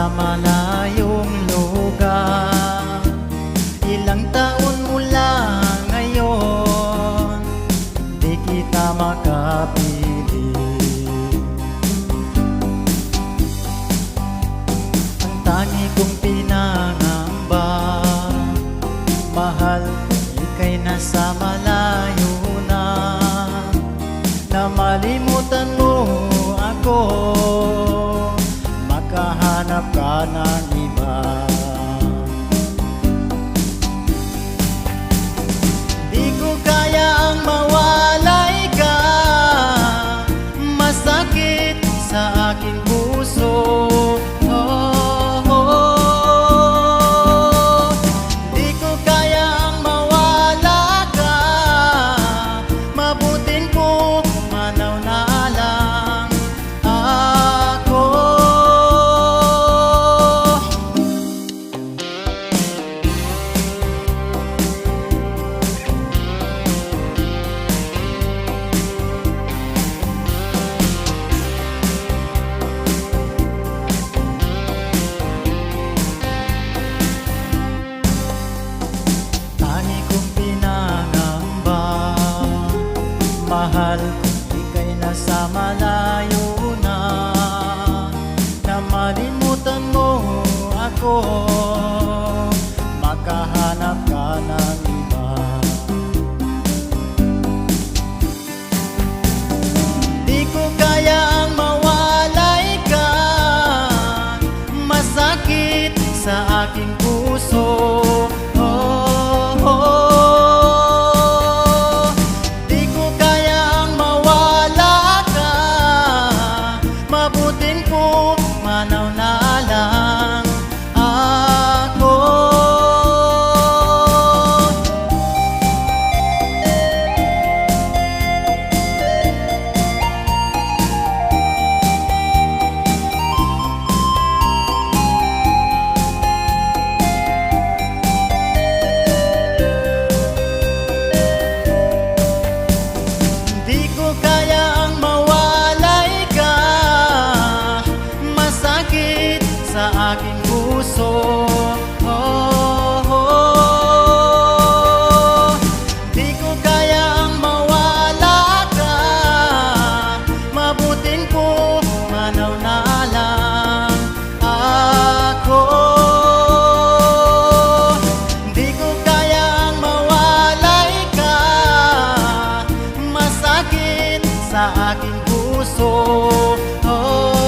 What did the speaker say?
sa malayong lugar. Ilang taon mula ngayon, di kita makapiling. Ang tangi kong pinangamba, mahal, ika'y nasa malayo na. Na malimutan mo ako, makahanap ka ng iba. Di ko kaya ang mawalay ka, masakit sa aking puso. Oh, oh. Di ko kaya ang mawala ka, mabutin ko manaw na lang ako. Tangi kong pinangamba, mahal, ika'y nasa malayo na. Na malimutan mo ako, makahanap ka ng iba. Di ko kaya ang mawalay ka, masakit sa aking puso. Oh, oh. Di ko kaya ang mawala ka, mabutin ko manaw na lang ako. Di ko kaya ang mawalay ka, masakit sa aking puso. Oh, oh. Di ko kaya ang mawala ka, mabutin ko manaw na lang ako. Di ko kaya ang mawalay ka, masakit sa aking puso. Oh,